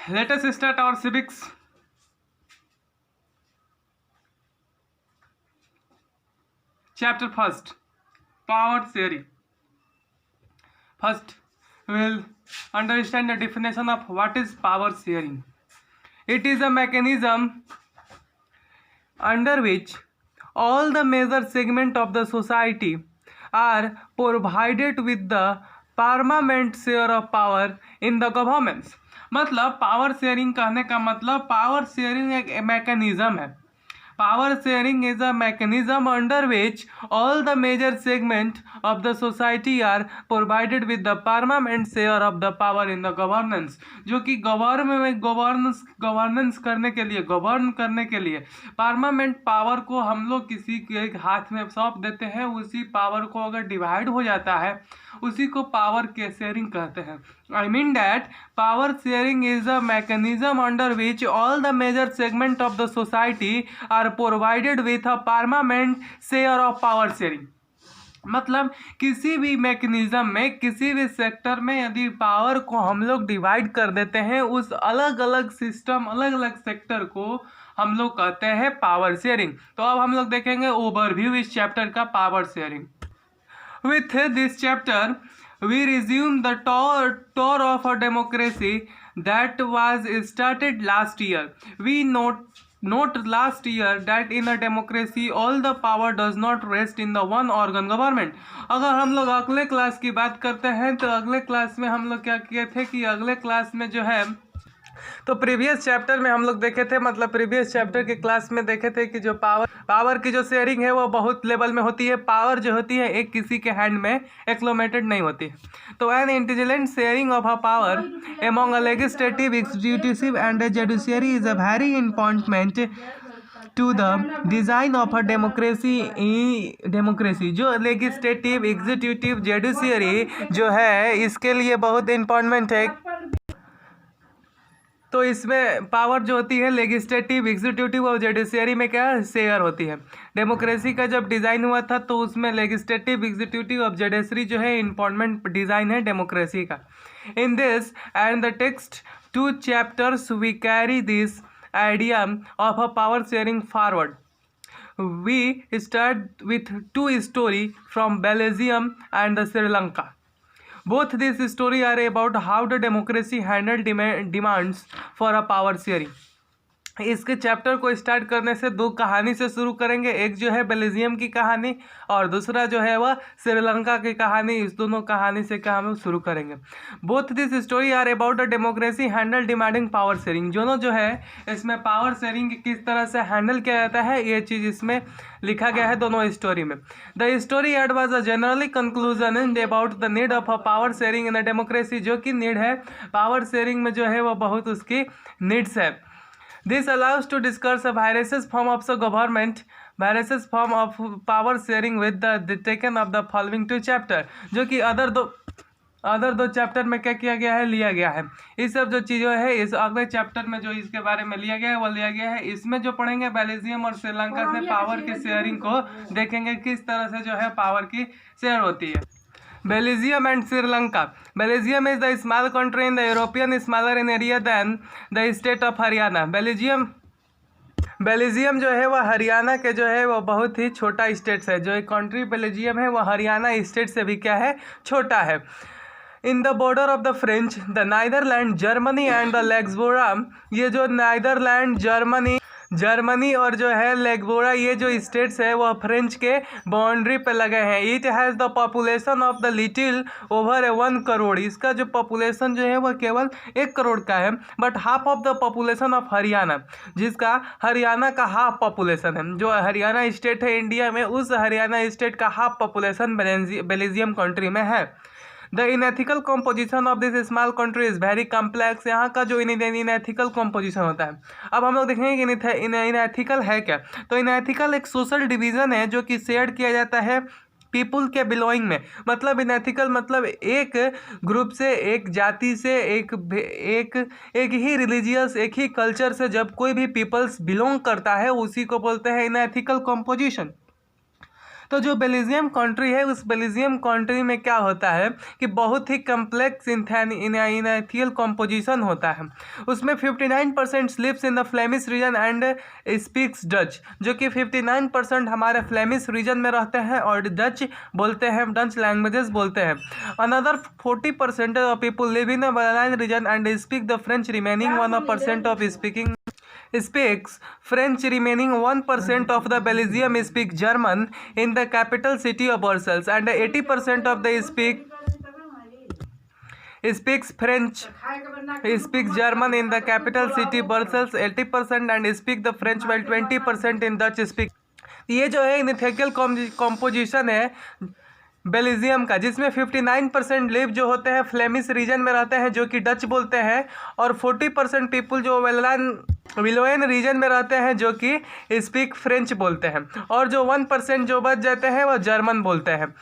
Let us start our civics. Chapter first, power theory. First, we will understand the definition of what is power sharing. It is a mechanism under which all the major segments of the society are provided with the permanent share of power in the governments. मतलब power sharing कहने का मतलब power sharing एक mechanism है. Power sharing is a mechanism under which all the major segments of the society are provided with the permanent share of the power in the governance. जो कि governance करने के लिए गवर्न करने के लिए परमानेंट पावर को हम लोग किसी के हाथ में सौंप देते हैं. उसी पावर को अगर डिवाइड हो जाता है उसी को पावर के शेयरिंग कहते हैं. I mean that power sharing is a mechanism under which all the major segments of the society are provided with a permanent share of power sharing. मतलब किसी भी मैकेनिज्म में किसी भी सेक्टर में यदि पावर को हम लोग डिवाइड कर देते हैं उस अलग अलग सिस्टम अलग अलग सेक्टर को हम लोग कहते हैं पावर शेयरिंग. तो अब हम लोग देखेंगे ओवरव्यू इस चैप्टर का power sharing. With this chapter, we resume the tour of a democracy that was started last year. We note last year that in a democracy all the power does not rest in the one organ government. अगर हम लोग अगले class की बात करते हैं तो अगले क्लास में हम लोग क्या किए थे कि अगले क्लास में जो है तो प्रीवियस चैप्टर में हम लोग देखे थे मतलब प्रीवियस चैप्टर के क्लास में देखे थे कि जो पावर की जो शेयरिंग है वो बहुत लेवल में होती है. पावर जो होती है एक किसी के हैंड में एक्लोमेटेड नहीं होती. तो an intelligent sharing of a power among a legislative executive and a judiciary is a very important to the design of a democracy. जो लेजिस्लेटिव एग्जीक्यूटिव जुडिशियरी जो है इसके लिए बहुत इंपॉर्टेंट है. तो इसमें पावर जो होती है लेजिस्लेटिव एग्जीक्यूटिव और जुडिशियरी में क्या शेयर होती है. डेमोक्रेसी का जब डिज़ाइन हुआ था तो उसमें लेजिस्लेटिव एग्जीक्यूटिव और जुडिशरी जो है इंपॉर्टेंट डिज़ाइन है डेमोक्रेसी का. In this and the text 2 chapters we carry this idea of a power sharing forward. We start with 2 stories from Belgium and Sri Lanka. Both these stories are about how the democracy handled demands for a power sharing. इसके chapter को start करने से 2 कहानी से शुरू करेंगे. एक जो है बेल्जियम की कहानी और दूसरा जो है वह श्रीलंका की कहानी. इस दोनों कहानी से क्या हम शुरू करेंगे. Both this story are about the democracy handle demanding power sharing. दोनों जो है इसमें पावर शेयरिंग किस तरह से हैंडल किया जाता है ये चीज़ इसमें लिखा गया है दोनों स्टोरी में. The story add was a generally conclusion about the need of a power sharing in a democracy. जो कि नीड है पावर शेयरिंग में जो है वह बहुत उसकी नीड्स है. This allows to discuss a various form of the government, various form of power sharing with the taken of the following 2 chapter. जो कि अदर दो चैप्टर में क्या किया गया है लिया गया है. इस सब जो चीज़ें है इस अगले चैप्टर में जो इसके बारे में लिया गया है वो लिया गया है. इसमें जो पढ़ेंगे बेल्जियम और श्रीलंका से पावर की शेयरिंग को देखेंगे किस तरह से जो है पावर की शेयर होती है. Belgium and Sri Lanka. Belgium is the small country in the European, smaller in area than the state of Haryana. Belgium जो है वह हरियाणा के जो है वह बहुत ही छोटा स्टेट है. जो एक कंट्री बेल्जियम है वह हरियाणा स्टेट से भी क्या है छोटा है. In the border of the French the Netherland Germany and the Luxembourg. ये जो नाइदरलैंड जर्मनी और जो है लेग्बोरा ये जो स्टेट्स है वह फ्रेंच के बाउंड्री पे लगे हैं. It has the population of the little over 1 crore. इसका जो पॉपुलेशन जो है वह केवल 1 करोड़ का है. But half of the population of Haryana जिसका हरियाणा का हाफ पॉपुलेशन है. जो हरियाणा स्टेट है इंडिया में उस हरियाणा स्टेट का हाफ पॉपुलेशन बेल्जियम कंट्री में है. The ethnical composition of this small country is very complex. यहाँ का जो इनएथिकल कॉम्पोजिशन होता है. अब हम लोग देखेंगे कि इनएथिकल है क्या. तो इनएथिकल एक सोशल डिवीज़न है जो कि शेयर किया जाता है पीपुल के बिलोइंग में. मतलब इनएथिकल मतलब एक ग्रुप से एक जाति से एक ही रिलीजियस एक ही कल्चर से जब कोई भी पीपल्स बिलोंग करता है उसी को बोलते हैं इनएथिकल कॉम्पोजिशन. तो जो बेल्जियम कंट्री है उस बेल्जियम कंट्री में क्या होता है कि बहुत ही कम्प्लेक्स इनैथियल कॉम्पोजिशन होता है। उसमें 59% lives in the Flemish region and speaks Dutch, जो कि 59% हमारे फ्लेमिश रीजन में रहते हैं और डच बोलते हैं, डच लैंग्वेजेस बोलते हैं। Another 40% of people live in the बेलाइन region and speak the French, remaining 1% of speaks French, remaining 1% of the Belgium speak German in the capital city of Brussels, and 80% of the speaks French, speaks German in the capital city Brussels 80%, and speak the French, while 20% in Dutch speak। ये जो है इनथेकियल composition है Belgium का, जिसमें 59% live जो होते हैं Flemish region में रहते हैं जो कि डच बोलते हैं, और 40% पीपल जो विलोयन रीजन में रहते हैं जो कि स्पीक फ्रेंच बोलते हैं, और जो 1% जो बच जाते हैं वह जर्मन बोलते हैं।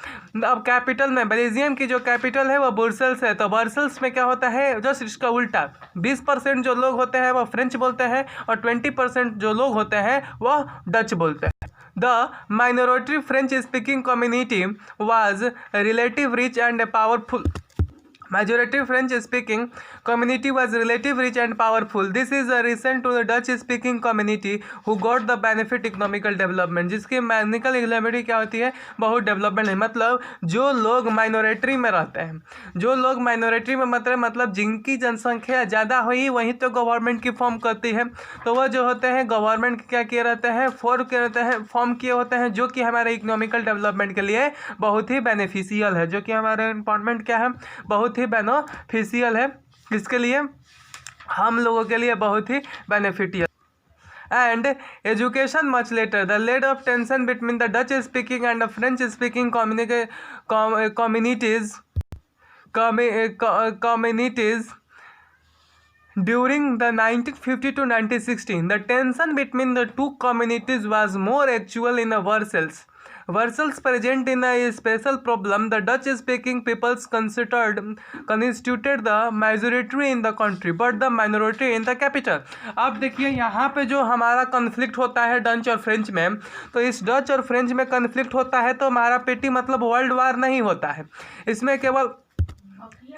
अब कैपिटल में बेल्जियम की जो कैपिटल है वह ब्रुसेल्स है, तो ब्रुसेल्स में क्या होता है जस्ट इसका उल्टा, 20% जो लोग होते हैं वह फ्रेंच बोलते हैं और 20% जो लोग होते हैं वह डच बोलते हैं। The minority French-speaking community was relatively rich and powerful. Majority French-speaking community was relatively rich and powerful. This is a recent to the Dutch-speaking community who got the benefit economical development, जिसकी मैनिकल इक्नॉमिटी क्या होती है, बहुत development है। मतलब जो लोग minority में रहते हैं, जो लोग माइनॉरिटी में मतलब जिनकी जनसंख्या ज़्यादा हुई वहीं तो गवर्नमेंट की फॉर्म करती है, तो वह जो होते हैं गवर्नमेंट क्या किए रहते हैं, फॉर्म किए होते हैं, जो कि हमारे इकोनॉमिकल डेवलपमेंट के लिए बहुत ही बेनिफिशियल है, जो कि हमारे इम्पोर्टेंट क्या है, बहुत ही बेनिफिशियल है, इसके लिए हम लोगों के लिए बहुत ही beneficial. And education much later, the lead of tension between the Dutch speaking and the French speaking communities during the 1950 to 1916. The tension between the two communities was more actual in Brussels. Brussels present in a special problem. The Dutch-speaking peoples constituted the majority in the country, but the minority in the capital. अब देखिए यहाँ पे जो हमारा conflict होता है Dutch और French में, तो इस डच और फ्रेंच में कन्फ्लिक्ट होता है तो हमारा पेटी मतलब वर्ल्ड वार नहीं होता है,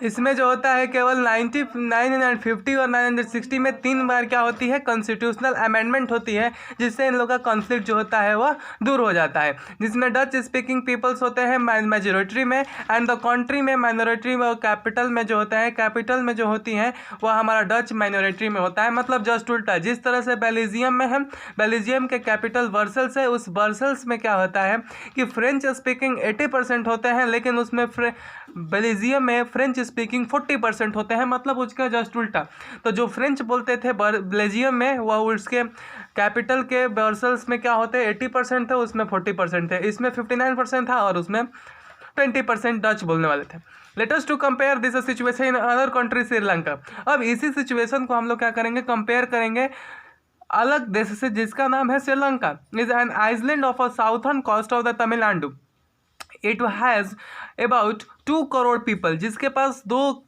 इसमें जो होता है केवल 1950 और 1960 में 3 बार क्या होती है, कॉन्स्टिट्यूशनल अमेंडमेंट होती है, जिससे इन लोगों का कॉन्फ्लिक्ट जो होता है वह दूर हो जाता है, जिसमें डच स्पीकिंग पीपल्स होते हैं मेजोरिटी में एंड द कंट्री में माइनॉरिटी में, और कैपिटल में जो होता है, कैपिटल में जो होती हैं वह हमारा डच माइनॉरिटी में होता है। मतलब जस्ट उल्टा, जिस तरह से बेल्जियम में है, बेल्जियम के कैपिटल ब्रसेल्स है, उस ब्रसेल्स में क्या होता है कि फ्रेंच स्पीकिंग 80% होते हैं, लेकिन उसमें बेल्जियम में फ्रेंच स्पीकिंग 40% होते हैं, मतलब उसका जस्ट उल्टा। तो जो फ्रेंच बोलते थे बेल्जियम में, वह उसके कैपिटल के ब्रसेल्स में क्या होते हैं 80% थे, उसमें 40% थे, इसमें 59% था और उसमें 20% डच बोलने वाले थे। Let us to compare this situation in other country Sri Lanka. अब इसी सिचुएशन को हम लोग क्या करेंगे, कंपेयर करेंगे अलग देश से, जिसका नाम है Sri Lanka. Is an island of a southern coast of the Tamil Nadu. It has about 2 crore people, जिसके पास 2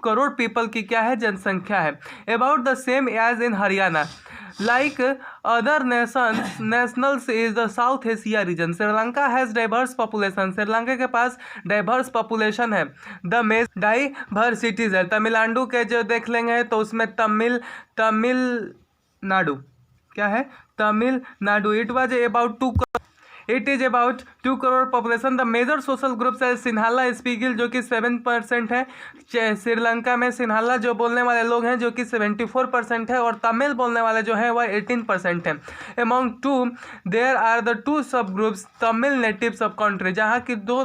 करोड़ पीपल की क्या है, जनसंख्या है। About the same age in Haryana. Like other nationals is the South Asia region. Sri Lanka has diverse population. Sri Lanka के पास डाइवर्स पॉपुलेशन है। द डाइवर्सिटीज है। तमिलनाडु के जो देख लेंगे तो उसमें तमिलनाडु क्या है, Tamil Nadu. It is about 2 crore population. The major social groups है सिन्हाला स्पीकिंग जो कि 7% है। श्रीलंका में सिन्हाला जो बोलने वाले लोग हैं जो कि 74% है, और तमिल बोलने वाले जो हैं वह 18% है। Among two there are the 2 सब ग्रुप्स तमिल नेटिव सब कंट्री, जहाँ की 2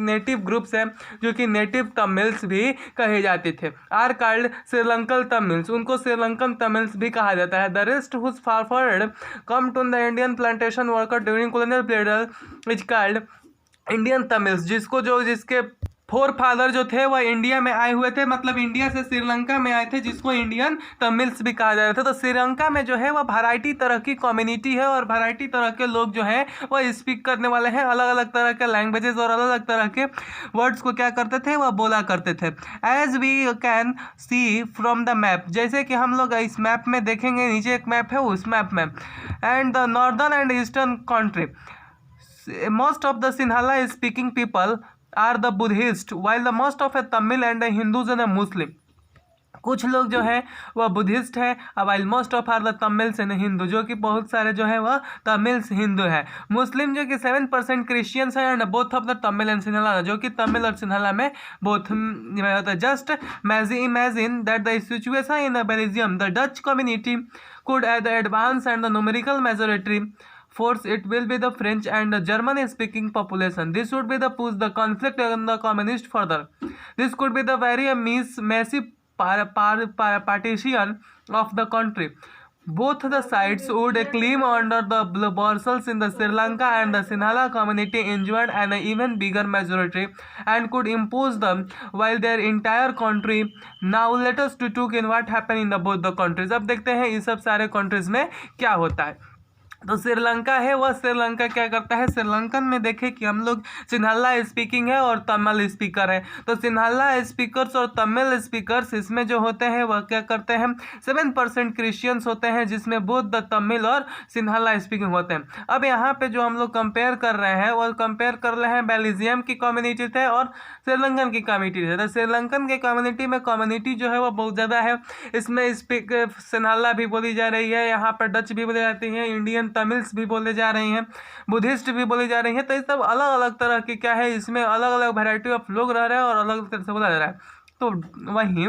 नेटिव ग्रुप्स हैं जो कि नेटिव तमिल्स भी कहे जाते थे। आर कॉल्ड श्रीलंकन तमिल्स, उनको श्रीलंकन तमिल्स भी कहा जाता है। The rest whose forward come to the Indian plantation worker during colonial period is called Indian Tamils, जिसके फोर फादर जो थे वह इंडिया में आए हुए थे, मतलब इंडिया से श्रीलंका में आए थे, जिसको इंडियन तमिल्स भी कहा जाता था। तो श्रीलंका में जो है वह वैरायटी तरह की कम्युनिटी है, और वैरायटी तरह के लोग जो हैं वह स्पीक करने वाले हैं, अलग अलग तरह के लैंग्वेजेस और अलग अलग तरह के वर्ड्स को क्या करते थे, वह बोला करते थे। As we can see from the map, जैसे कि हम लोग इस मैप में देखेंगे, नीचे एक मैप है उस मैप में, and the northern and eastern country Most of the Sinhala speaking people are the Buddhist, while the most of a Tamil and a Hindus and a Muslim. कुछ लोग जो है वह बुद्धिस्ट है, while most of are the Tamils and Hindu, जो कि बहुत सारे जो है वह तमिल्स हिंदू है। मुस्लिम जो कि 7% क्रिश्चियंस है, and both of the Tamil and Sinhala, जो कि तमिल और सिन्हाला में बोथ में होता है। Just imagine that the situation in Belgium, the Dutch community could advance and the numerical majority force, it will be the French and the German speaking population. This would be the push the conflict and the communist further. This could be the very massive partition of the country. Both the sides would claim under the Brussels in the Sri Lanka, and the Sinhala community enjoyed an even bigger majority and could impose them while their entire country. Now let us to look in what happened in the both the countries. अब देखते हैं इस सब सारे countries में क्या होता है। तो श्रीलंका है, वह श्रीलंका क्या करता है, श्रीलंकन में देखें कि हम लोग सिन्हाला स्पीकिंग है और तमिल स्पीकर है। तो सिन्हाला स्पीकर्स और तमिल स्पीकर्स इसमें जो होते हैं वह क्या करते हैं, 7% क्रिश्चियंस होते हैं, जिसमें बोथ द तमिल और सिन्हाला स्पीकिंग होते हैं। अब यहाँ पे जो हम लोग कंपेयर कर रहे हैं वह कंपेयर कर रहे हैं बेल्जियम की कम्युनिटी थे और श्रीलंकन की कम्युनिटी थे। तो श्रीलंकन के कम्युनिटी में कम्युनिटी जो है वह बहुत ज़्यादा है, इसमें सिन्हाला भी बोली जा रही है, यहाँ पर डच भी बोली जाती है, इंडियन तमिल्स भी बोले जा रही हैं, बुद्धिस्ट भी बोली जा रही हैं। तो ये सब अलग अलग तरह की क्या है, इसमें अलग अलग वैरायटी ऑफ लोग रह रहे हैं और अलग अलग तरह से बोला जा रहा है। तो वहीं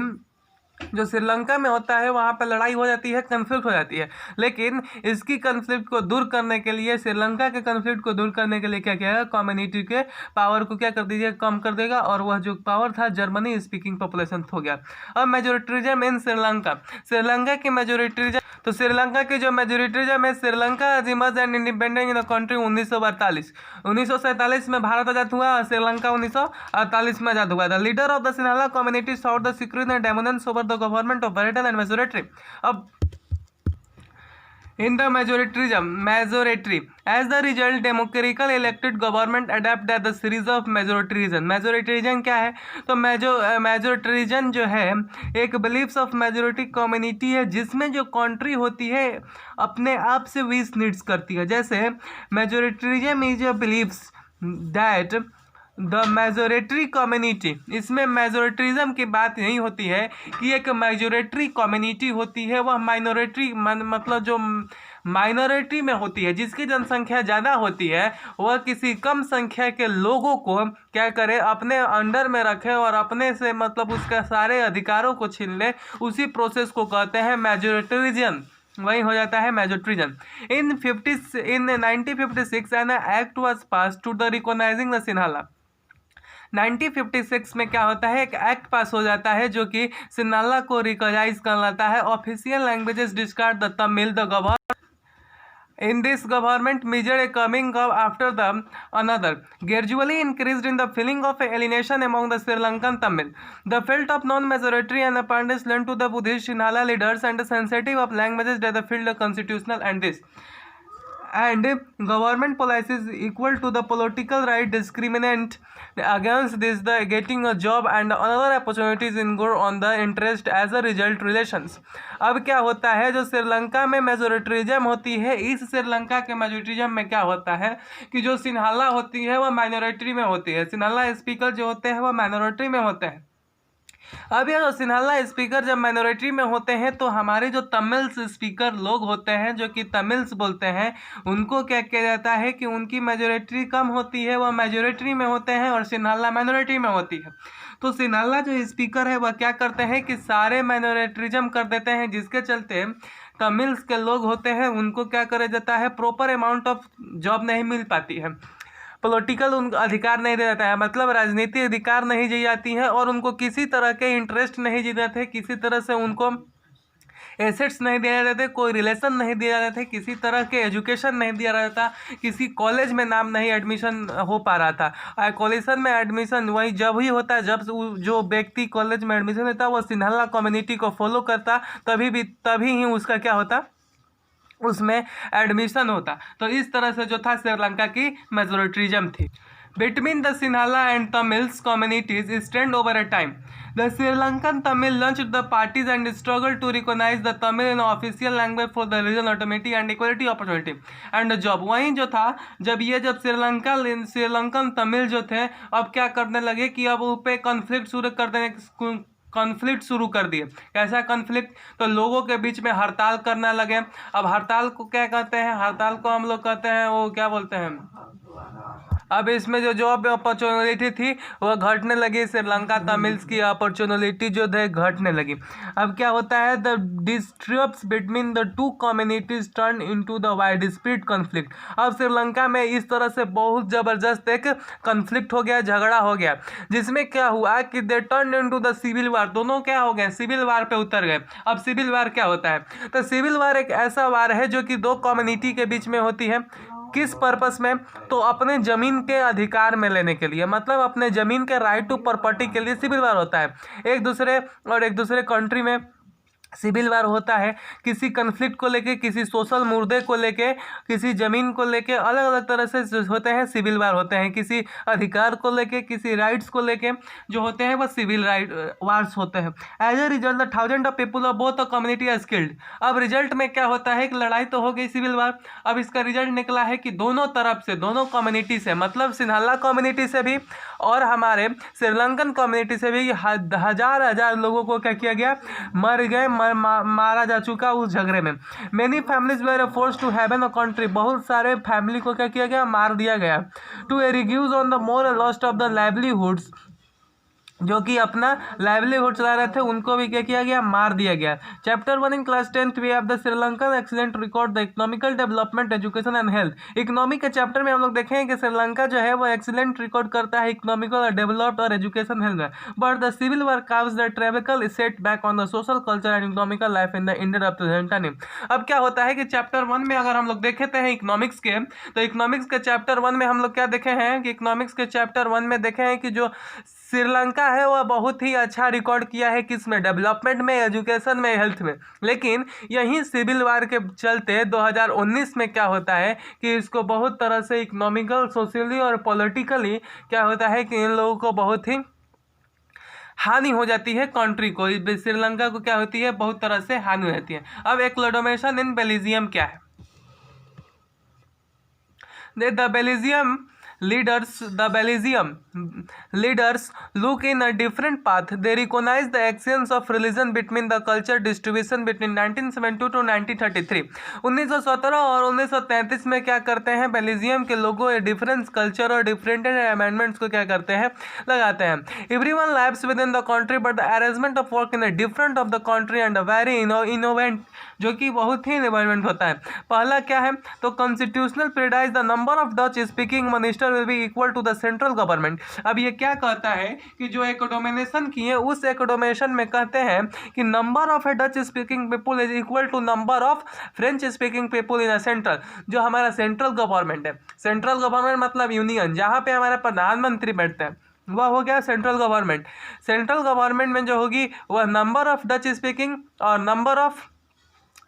जो श्रीलंका में होता है वहाँ पर लड़ाई हो जाती है, कन्फ्लिक्ट हो जाती है, लेकिन इसकी कन्फ्लिक्ट को दूर करने के लिए, श्रीलंका के कन्फ्लिक्ट को दूर करने के लिए क्या किया, कम्युनिटी के पावर को क्या कर दीजिए, कम कर देगा, और वह जो पावर था जर्मनी स्पीकिंग पॉपुलेशन हो गया। अब मेजोरिटिज्म इन श्रीलंका, श्रीलंका की मेजोरिटिज्म, तो श्रीलंका की जो मेजोरिटिज्म है, Sri Lanka emerge and independent in the country 1942, 1947 में भारत आजाद हुआ और श्रीलंका 1948 में आजाद हुआ। The leader of the Sinhala community sought the secret and dominance over the government of Britain and majority. अब in the majority as the result democratically elected government adapt the series of majority क्या है, तो majority जो है एक beliefs of majority community है, जिसमें जो कंट्री होती है अपने आप से विश नीड्स करती है। जैसे majority is a beliefs that the majoritarian community, इसमें मेजोरिटिज्म की बात नहीं होती है कि एक मेजोरिटरी कम्युनिटी होती है, वह माइनॉरिटी मतलब जो माइनॉरिटी में होती है, जिसकी जनसंख्या ज़्यादा होती है, वह किसी कम संख्या के लोगों को क्या करे, अपने अंडर में रखे और अपने से मतलब उसका सारे अधिकारों को छीन ले। उसी प्रोसेस को कहते हैं मेजोरिटरिज्म, वही हो जाता है majoritism. In 1956 an act was pass to the recognising the Sinhala. 1956 में क्या होता है, एक एक्ट पास हो जाता है जो कि सिन्हाला को रिकॉग्नाइज कर लाता है। Official languages discard the Tamil, the government in this government measure a coming up after the another gradually increased in the feeling of alienation among the Sri Lankan Tamil. The felt of non-majority and apprentice lent to the Buddhist Sinhala leaders and sensitive of languages that the field constitutional and this and government policies equal to the political right discriminate against this the getting a job and other opportunities in go on the interest as a result relations. अब क्या होता है, जो श्रीलंका में मेजोरिटिज्म होती है, इस श्रीलंका के मेजोरिटिज्म में क्या होता है कि जो सिन्हाला होती है वह माइनॉरिटी में होती है, सिन्हाला स्पीकर जो होते हैं वह माइनॉरिटी में होते हैं। अब ये जो सिन्हाला स्पीकर जब माइनॉरिटी में होते हैं तो हमारे जो तमिल्स स्पीकर लोग होते हैं जो कि तमिल्स बोलते हैं, उनको क्या किया जाता है कि उनकी मेजोरिटी कम होती है, वह मेजोरिटी में होते हैं और सिन्हाला माइनॉरिटी में होती है। तो सिन्हाला जो स्पीकर है वह क्या करते हैं कि सारे माइनॉरिटिज्म कर देते हैं, जिसके चलते तमिल्स के लोग होते हैं उनको क्या करा जाता है, प्रॉपर अमाउंट ऑफ जॉब नहीं मिल पाती है, पॉलिटिकल उनको अधिकार नहीं दिया जाता है, मतलब राजनीतिक अधिकार नहीं दी जाती है, और उनको किसी तरह के इंटरेस्ट नहीं दिए जाते, किसी तरह से उनको एसेट्स नहीं दिए जाते, कोई रिलेशन नहीं दिया जाता, किसी तरह के एजुकेशन नहीं दिया जाता, किसी कॉलेज में नाम नहीं एडमिशन हो पा रहा था। कॉलेज में एडमिशन वही जब ही होता है जब जो व्यक्ति कॉलेज में एडमिशन लेता है वो सिन्हाला कम्युनिटी को फॉलो करता, तभी ही उसका क्या होता, उसमें एडमिशन होता। तो इस तरह से जो था श्रीलंका की मेजोरिटिज्म थी। between the Sinhala and Tamils communities strained over a time. The Sri Lankan Tamil launched the parties and struggled to recognize the Tamil in official language for the regional autonomy and equality opportunity and job. वहीं जो था जब श्रीलंकन तमिल जो थे अब क्या करने लगे कि अब उस पर कॉन्फ्लिक्ट शुरू कर दिए। कैसा कॉन्फ्लिक्ट? तो लोगों के बीच में हड़ताल करना लगे। अब हड़ताल को क्या कहते हैं? हड़ताल को हम लोग कहते हैं, वो क्या बोलते हैं, अब इसमें जो जॉब अपॉर्चुनिटी थी वह घटने लगी। श्रीलंका तमिल्स की अपॉर्चुनिटी जो है घटने लगी। अब क्या होता है? The disrupts between the two communities turn into the wide spread conflict. अब श्रीलंका में इस तरह से बहुत ज़बरदस्त एक कॉन्फ्लिक्ट हो गया, झगड़ा हो गया, जिसमें क्या हुआ कि they turn into the civil war. दोनों क्या हो गए? सिविल वार पे उतर गए। अब सिविल वार क्या होता है? तो सिविल वार एक ऐसा वार है जो कि दो कम्युनिटी के बीच में होती है। किस पर्पस में? तो अपने जमीन के अधिकार में लेने के लिए, मतलब अपने जमीन के राइट टू प्रॉपर्टी के लिए सिविल वार होता है। एक दूसरे कंट्री में सिविल वार होता है किसी कन्फ्लिक्ट को लेके, किसी सोशल मुद्दे को लेके, किसी ज़मीन को लेके, अलग अलग तरह से होते हैं सिविल वार होते हैं। किसी अधिकार को लेके, किसी राइट्स को लेके जो होते हैं वह सिविल राइट वार्स होते हैं। As a result the thousand of people of both the community are skilled. अब रिजल्ट में क्या होता है कि लड़ाई तो हो गई सिविल वार। अब इसका रिजल्ट निकला है कि दोनों तरफ से, दोनों कम्युनिटी से, मतलब सिन्हाला कम्युनिटी से भी और हमारे श्रीलंकन कम्युनिटी से भी हजार लोगों को क्या किया गया? मर गए, मारा जा चुका उस झगड़े में। Many families were force to haven a country. बहुत सारे फैमिली को क्या किया गया? मार दिया गया। To reduce on the more lost of the livelihoods, जो कि अपना लाइवलीहुड चला रहे थे, उनको भी क्या किया गया? मार दिया गया। Chapter 1 in class 10th we have the Sri Lankan excellent record the economical development, education and health. Economic के चैप्टर में हम लोग देखेंगे कि श्रीलंका जो है वो एक्सीलेंट रिकॉर्ड करता है इकोनॉमिकल और डेवलप्ड और एजुकेशन हेल्थ में। But the civil war cause the tragical set back on the social culture and economical life in the Indian up to present time. अब क्या होता है कि चैप्टर 1 में अगर हम लोग देखते हैं इकोनॉमिक्स के, तो इकोनॉमिक्स के चैप्टर 1 में हम लोग क्या देखे हैं कि इकोनॉमिक्स के चैप्टर 1 में देखे हैं कि जो श्रीलंका है वह बहुत ही अच्छा रिकॉर्ड किया है, किस में? डेवलपमेंट में, एजुकेशन में, हेल्थ में। लेकिन यहीं सिविल वार के चलते 2019 में क्या होता है कि इसको बहुत तरह से इकोनॉमिकल, सोशली और पॉलिटिकली क्या होता है कि इन लोगों को बहुत ही हानि हो जाती है कंट्री को। श्रीलंका को क्या होती है? बहुत तरह से हानि होती है। अब एक्लोडोमेशन इन बेल्जियम क्या है? The Belgium leaders look in a different path. They recognize the actions of religion between the culture distribution between 1972 to 1933. 1917 और 1933 में क्या करते हैं? बेल्जियम के लोगों डिफरेंस कल्चर और डिफरेंट अमेंडमेंट्स को क्या करते हैं? लगाते हैं। Everyone lives within the country but the arrangement of work in a different of the country and a very innovant, जो कि बहुत ही इन्वॉल्वमेंट होता है। पहला क्या है? तो कॉन्स्टिट्यूशनल प्रेडाइज the number of Dutch speaking minister will be equal to the central government. अब ये क्या कहता है कि जो एकोडोमिनेशन किए उस एकोडोमिनेशन में कहते हैं कि number of a Dutch speaking people is equal to number of French speaking people in a central. जो हमारा सेंट्रल गवर्नमेंट है, सेंट्रल गवर्नमेंट मतलब यूनियन, जहाँ पे हमारे प्रधानमंत्री बैठते हैं, वह हो गया सेंट्रल गवर्नमेंट। सेंट्रल गवर्नमेंट में जो होगी वह नंबर ऑफ डच स्पीकिंग और नंबर ऑफ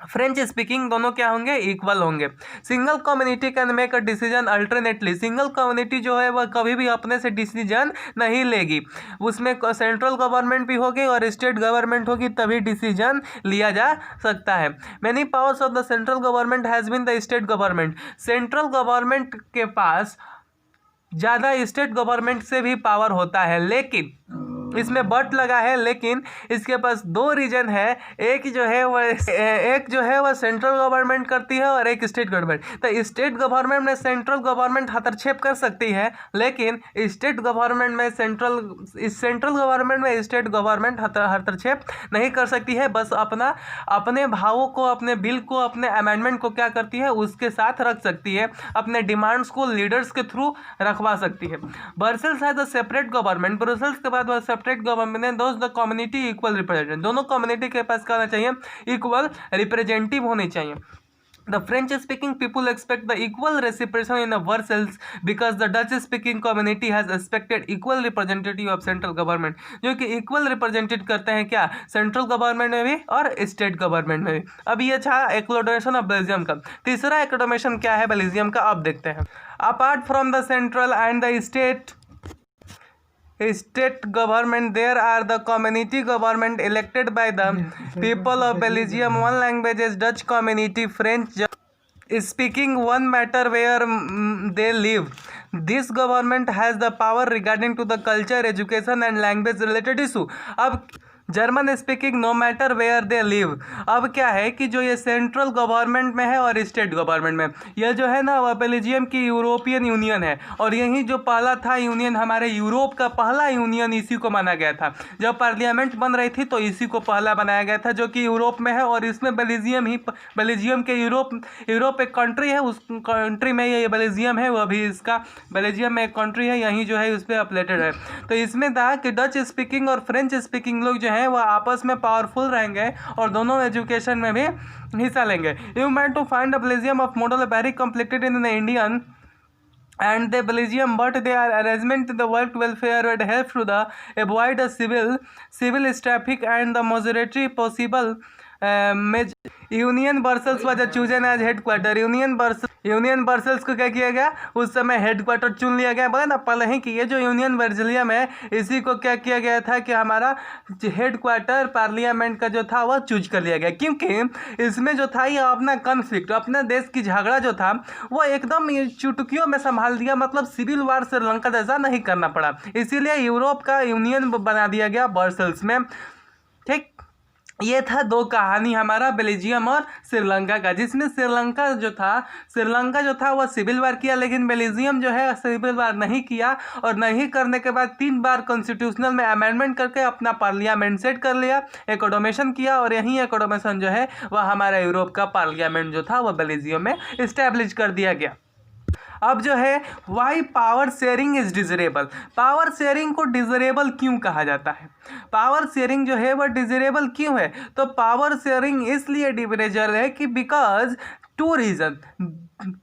फ्रेंच स्पीकिंग दोनों क्या होंगे? इक्वल होंगे। Single community can make a decision alternately. Single community जो है वह कभी भी अपने से डिसीजन नहीं लेगी, उसमें सेंट्रल गवर्नमेंट भी होगी और स्टेट गवर्नमेंट होगी, तभी डिसीजन लिया जा सकता है। Many powers of the central government has been the state government. Central government के पास ज़्यादा स्टेट गवर्नमेंट से भी पावर होता है, लेकिन इसमें बट लगा है, लेकिन इसके पास दो रीजन है। एक जो है वह सेंट्रल गवर्नमेंट करती है और एक स्टेट गवर्नमेंट। तो स्टेट गवर्नमेंट में सेंट्रल गवर्नमेंट हस्तक्षेप कर सकती है, लेकिन स्टेट गवर्नमेंट में सेंट्रल गवर्नमेंट में स्टेट गवर्नमेंट हस्तक्षेप नहीं कर सकती है। बस अपने भावों को, अपने बिल को, अपने अमेंडमेंट को क्या करती है? उसके साथ रख सकती है, अपने डिमांड्स को लीडर्स के थ्रू रखवा सकती है। Brussels has a separate government. Brussels के बाद वह सेपरेट गवर्नमेंट है। दोस्त द कम्युनिटी इक्वल रिप्रेजेंटेटिव। दोनों कम्युनिटी के पास क्या होना चाहिए? इक्वल रिप्रेजेंटेटिव होने चाहिए। The French speaking people expect the equal reciprocation in Brussels because the Dutch speaking community has expected equal representative of central government, जो कि इक्वल रिप्रेजेंटेड करते हैं क्या, सेंट्रल गवर्नमेंट में भी और स्टेट गवर्नमेंट में भी। अब ये था एक्लोमेशन ऑफ बेल्जियम का। तीसरा एक्लोमेशन क्या है बेल्जियम का, अब देखते हैं। Apart from the central and the state government, there are the community government elected by the people of Belgium. One language is Dutch community, French speaking one matter where they live. This government has the power regarding to the culture, education and language related issue. अब German speaking no matter where they live. अब क्या है कि जो ये central government में है और स्टेट गवर्नमेंट में, यह जो है ना वह बेल्जियम की यूरोपियन यूनियन है, और यही जो पहला था यूनियन, हमारे यूरोप का पहला यूनियन इसी को माना गया था। जब पार्लियामेंट बन रही थी तो इसी को पहला बनाया गया था, जो कि यूरोप में है, और इसमें बेल्जियम के यूरोप एक कंट्री है, उस कंट्री में ये बेल्जियम है, वह भी इसका बेल्जियम में एक कंट्री है, यहीं जो है उस पर अपलेटेड है। तो इसमें था कि डच स्पीकिंग और फ्रेंच स्पीकिंग लोग जो है वह आपस में पावरफुल रहेंगे और दोनों एजुकेशन में भी हिस्सा लेंगे। You man to find a Belgium of model very complicated in the Indian and the Belgium, but their arrangement in the work welfare would help to the avoid a civil traffic and the majority possible union Brussels was chosen as headquarter. Union Brussels को क्या किया गया, उस समय headquarter चुन लिया गया। बोला ना पहले ही कि ये जो यूनियन बेल्जियम है इसी को क्या किया गया था कि हमारा हेडक्वार्टर पार्लियामेंट का जो था वह चूज कर लिया गया, क्योंकि इसमें जो था ये अपना कॉन्फ्लिक्ट, अपने देश की झगड़ा जो था वो एकदम चुटकियों में संभाल दिया, मतलब सिविल वार श्रीलंका जैसा नहीं करना पड़ा, इसीलिए यूरोप का यूनियन बना दिया गया ब्रसेल्स में। ठीक, ये था दो कहानी हमारा बेल्जियम और श्रीलंका का, जिसमें श्रीलंका जो था वह सिविल वार किया, लेकिन बेल्जियम जो है सिविल वार नहीं किया, और नहीं करने के बाद 3 बार कॉन्स्टिट्यूशनल में अमेंडमेंट करके अपना पार्लियामेंट सेट कर लिया, एकोडोमेशन किया, और यही एकोडोमेशन जो है वह हमारा यूरोप का पार्लियामेंट जो था वह बेल्जियम में इस्टेब्लिश कर दिया गया। अब जो है why power sharing is desirable. Power sharing को डिजरेबल क्यों कहा जाता है, पावर शेयरिंग जो है वह डिजरेबल क्यों है, तो पावर शेयरिंग इसलिए डिजरेबल है कि because 2 reason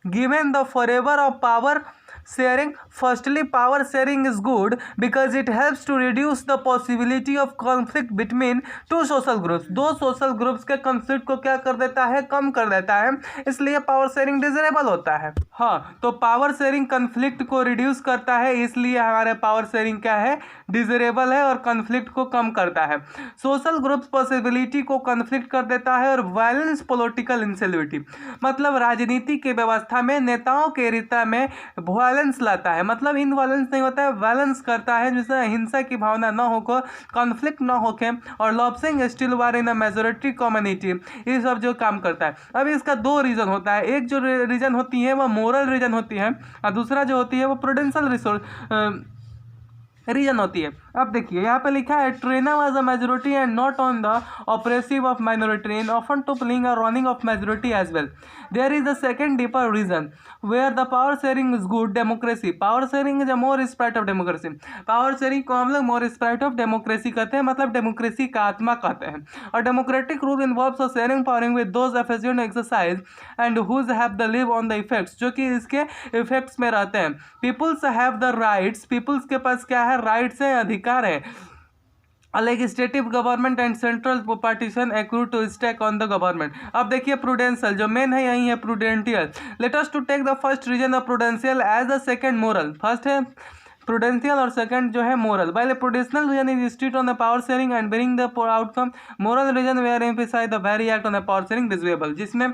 given the forever of power sharing. Firstly, power sharing is good because it helps to reduce the possibility of conflict between 2 social groups. 2 social groups के conflict को क्या कर देता है, कम कर देता है, इसलिए पावर शेयरिंग डिजरेबल होता है। हाँ, तो पावर शेयरिंग कॉन्फ्लिक्ट को रिड्यूस करता है, इसलिए हमारे पावर शेयरिंग क्या है, डिजरेबल है, और कॉन्फ्लिक्ट को कम करता है। सोशल ग्रुप्स पॉसिबिलिटी को कॉन्फ्लिक्ट कर देता है, और वायलेंस पॉलिटिकल इंस्टेबिलिटी, मतलब राजनीति की व्यवस्था में नेताओं के रिश्ता में वायलेंस लाता है, मतलब इनवायलेंस नहीं होता है, वायलेंस करता है, जिससे हिंसा की भावना न होकर, कॉन्फ्लिक्ट न होके, और लॉब्सिंग still war in a majority community, ये सब जो काम करता है। अब इसका 2 रीजन होता है, एक जो रीजन होती है वह मोरल रीजन होती है, और दूसरा जो होती है वो प्रूडेंशियल रीजन होती है। अब देखिए यहाँ पे लिखा है ट्रेना was a majority and not on the oppressive of minority in often to playing a running of majority as well. There is the second deeper reason where the power sharing is good democracy. Power sharing is a more spirit of democracy. Power sharing को हम लोग मोर spirit of democracy कहते हैं, मतलब democracy का आत्मा कहते हैं। और democratic rule involves a sharing power with those efficient exercise and whose have the live on the effects, जो कि इसके इफेक्ट्स में रहते हैं। Peoples have the rights, peoples के पास क्या है, राइट्स है, अधिकार है। Legislative government and central partition accrue to stake on the government. अब देखिए प्रूडेंशियल जो मेन है यही है prudential. Let us to take the first reason of prudential as the second moral. First है प्रूडेंशियल और सेकंड जो है moral. While prudential reason is strict on the power sharing and bring the outcome, moral reason where emphasise the very act on the power sharing विजुएबल, जिसमें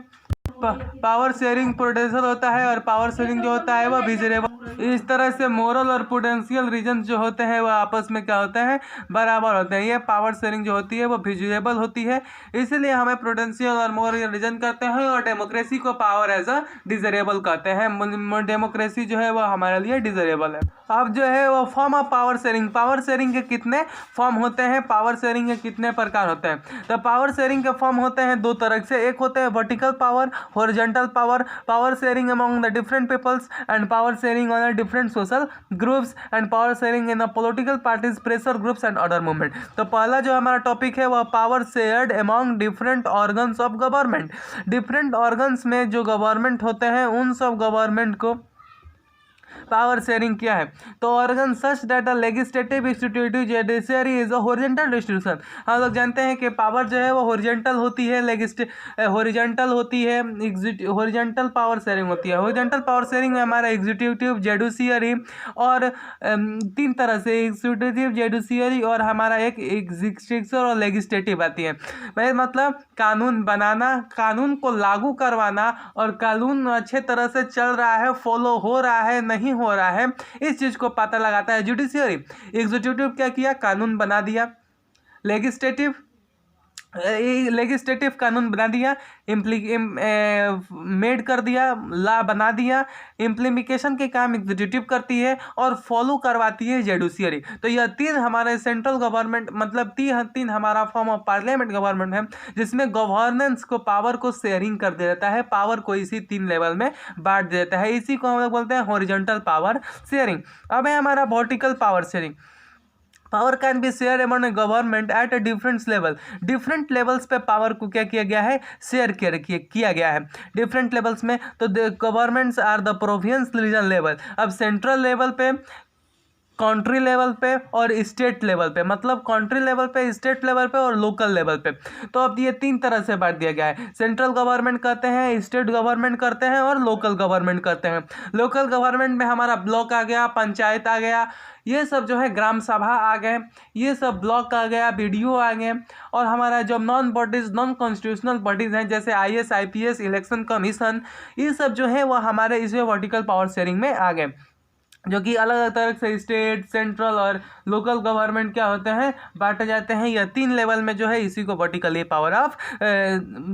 power sharing prudential होता है और power sharing जो होता है वह विजुएबल। इस तरह से मोरल और प्रूडेंशियल रीजन जो होते हैं वह आपस में क्या होते हैं, बराबर होते हैं। ये पावर शेयरिंग जो होती है वो विजुएबल होती है, इसलिए हमें प्रूडेंशियल और मोरल रीजन करते हैं, और डेमोक्रेसी को पावर एज अ डिजरेबल कहते हैं। डेमोक्रेसी जो है वह हमारे लिए डिजरेबल है। अब जो है वो form of power sharing. Power sharing के कितने फॉर्म होते हैं, पावर शेयरिंग के कितने प्रकार होते हैं, तो पावर शेयरिंग के फॉर्म होते हैं 2 तरह से। एक होते हैं vertical power horizontal power sharing among the different peoples and power sharing on the different social groups and power sharing in the political parties, pressure groups and other movement. तो पहला जो हमारा टॉपिक है वह power shared among different organs of government. Different organs में जो government होते हैं उन सब गवर्नमेंट को पावर शेयरिंग किया है। तो organ such that the legislative, executive, judiciary is a horizontal distribution. हम लोग जानते हैं कि पावर जो है वो हॉरिजॉन्टल होती है, हॉरिजॉन्टल होती है, हॉरिजॉन्टल पावर शेयरिंग होती है। हॉरिजॉन्टल पावर शेयरिंग में हमारा एग्जीक्यूटिव, जुडिशियरी और तीन तरह से एग्जीक्यूटिव, जुडिशियरी और हमारा एक एग्जीक्यूटिव और लेजिस्लेटिव आती है। मतलब कानून बनाना, कानून को लागू करवाना और कानून अच्छे तरह से चल रहा है, फॉलो हो रहा है, नहीं हो रहा है, इस चीज को पता लगाता है जुडिशियरी। एग्जीक्यूटिव क्या किया, कानून बना दिया। लेजिस्लेटिव कानून बना दिया, मेड कर दिया, ला बना दिया। इम्प्लीमेंटेशन के काम एग्जीक्यूटिव करती है और फॉलो करवाती है जुडिशियरी। तो यह तीन हमारे सेंट्रल गवर्नमेंट, मतलब तीन हमारा फॉर्म ऑफ पार्लियामेंट गवर्नमेंट है, जिसमें गवर्नेंस को, पावर को शेयरिंग कर देता है, पावर को इसी तीन लेवल में बांट देता है। इसी को हम लोग बोलते हैं हॉरिजॉन्टल पावर शेयरिंग। अब है हमारा vertical power sharing. Power can be share among government at a different level. Different levels पे पावर को क्या किया गया है, शेयर किया गया है डिफरेंट लेवल्स में। तो governments are the province region level. अब सेंट्रल लेवल पे, कंट्री लेवल पे और स्टेट लेवल पे, मतलब कंट्री लेवल पे, स्टेट लेवल पे और लोकल लेवल पे। तो अब ये तीन तरह से बांट दिया गया है। सेंट्रल गवर्नमेंट करते हैं, स्टेट गवर्नमेंट करते हैं और लोकल गवर्नमेंट करते हैं। लोकल गवर्नमेंट में हमारा ब्लॉक आ गया, पंचायत आ गया, ये सब जो है ग्राम सभा आ गए, ये सब ब्लॉक आ गया, बीडीओ आ गए। और हमारा जो non bodies, non constitutional bodies हैं जैसे IAS, IPS, इलेक्शन कमीशन, ये सब जो है वह हमारे इसमें वर्टिकल पावर शेयरिंग में आ गए, जो कि अलग अलग तरह से स्टेट, सेंट्रल और लोकल गवर्नमेंट क्या होते हैं, बांटे जाते हैं। यह तीन लेवल में जो है इसी को वर्टिकली पावर ऑफ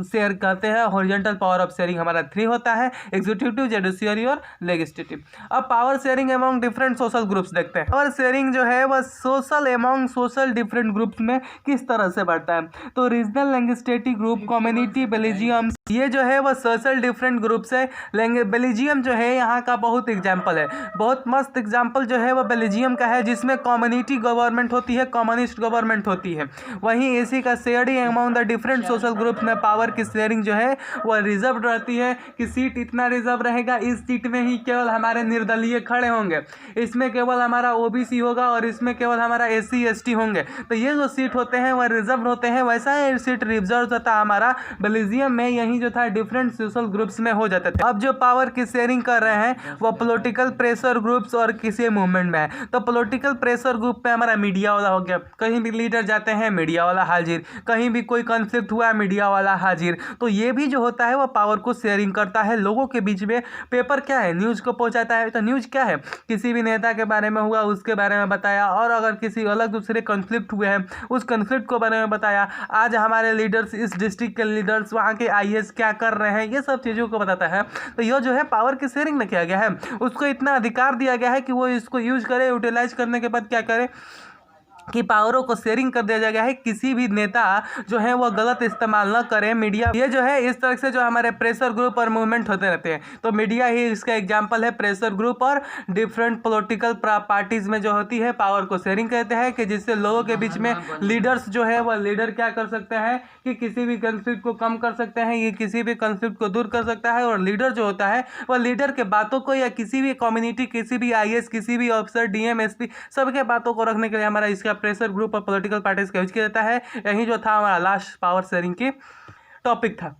शेयर कहते हैं। हॉरिजॉन्टल पावर ऑफ शेयरिंग हमारा 3 होता है, एग्जीक्यूटिव, जुडिशियरी और लेजिस्लेटिव। अब power sharing among different social groups देखते हैं। पावर शेयरिंग जो है वह social among social different groups में किस तरह से बढ़ता है। तो regional legislative group, community, Belgium, ये जो है वह सोशल डिफरेंट ग्रुप्स है। बेल्जियम जो है यहाँ का बहुत एग्जाम्पल है, बहुत मस्त एग्जाम्पल जो है वो बेल्जियम का है, जिसमें कम्युनिटी गवर्नमेंट होती है, कम्युनिस्ट गवर्नमेंट होती है। वहीं इसी का sharing among the different social group में पावर की शेयरिंग जो है वह रिजर्व रहती है कि सीट इतना रिजर्व रहेगा, इस सीट में ही केवल हमारे निर्दलीय खड़े होंगे, इसमें केवल हमारा OBC होगा और इसमें केवल हमारा SC ST होंगे। तो ये जो सीट होते हैं वह रिजर्व होते हैं, वैसा ही सीट रिजर्व होता हमारा बेल्जियम में, यही जो था डिफरेंट सोशल ग्रुप्स में हो जाते थे। अब जो पावर की शेयरिंग कर रहे हैं वो पॉलिटिकल प्रेशर ग्रुप्स और किसी मूवमेंट में है। तो पॉलिटिकल प्रेशर ग्रुप पे हमारा मीडिया वाला हो गया, कहीं भी लीडर जाते हैं मीडिया वाला हाजिर, कहीं भी कोई कॉन्फ्लिक्ट हुआ मीडिया वाला हाजिर। तो ये भी जो होता है वो पावर को शेयरिंग करता है लोगों के बीच में। पेपर क्या है, न्यूज़ को पहुंचाता है। तो न्यूज़ क्या है, किसी भी नेता के बारे में हुआ उसके बारे में बताया, और अगर किसी अलग दूसरे कॉन्फ्लिक्ट हुए हैं उस कॉन्फ्लिक्ट को बारे में बताया। आज हमारे लीडर्स, इस डिस्ट्रिक्ट के लीडर्स, वहाँ के IAS क्या कर रहे हैं, ये सब चीज़ों को बताता है। तो यह जो है पावर की शेयरिंग में किया गया है, उसको इतना अधिकार दिया गया है कि वो इसको यूज करे, यूटिलाइज करने के बाद क्या करे कि पावरों को शेयरिंग कर दिया गया है। किसी भी नेता जो है वो गलत इस्तेमाल न करे मीडिया। ये जो है इस तरह से जो हमारे प्रेशर ग्रुप और मूवमेंट होते रहते हैं, तो मीडिया ही इसका एग्जांपल है। प्रेशर ग्रुप और डिफरेंट पॉलिटिकल पार्टीज में जो होती है पावर को शेयरिंग कहते हैं, कि जिससे लोगों के बीच में लीडर्स जो है वह लीडर क्या कर सकते हैं कि किसी भी कॉन्फ्लिक्ट को कम कर सकते हैं, ये किसी भी कॉन्फ्लिक्ट को दूर कर सकता है। और लीडर जो होता है वह लीडर के बातों को, या किसी भी कम्युनिटी, किसी भी IAS, किसी भी ऑफिसर, DM, SP सबके बातों को रखने के लिए हमारा इसका प्रेशर ग्रुप और पॉलिटिकल पार्टीज का यूज किया जाता है। यही जो था हमारा लास्ट पावर शेयरिंग की टॉपिक था।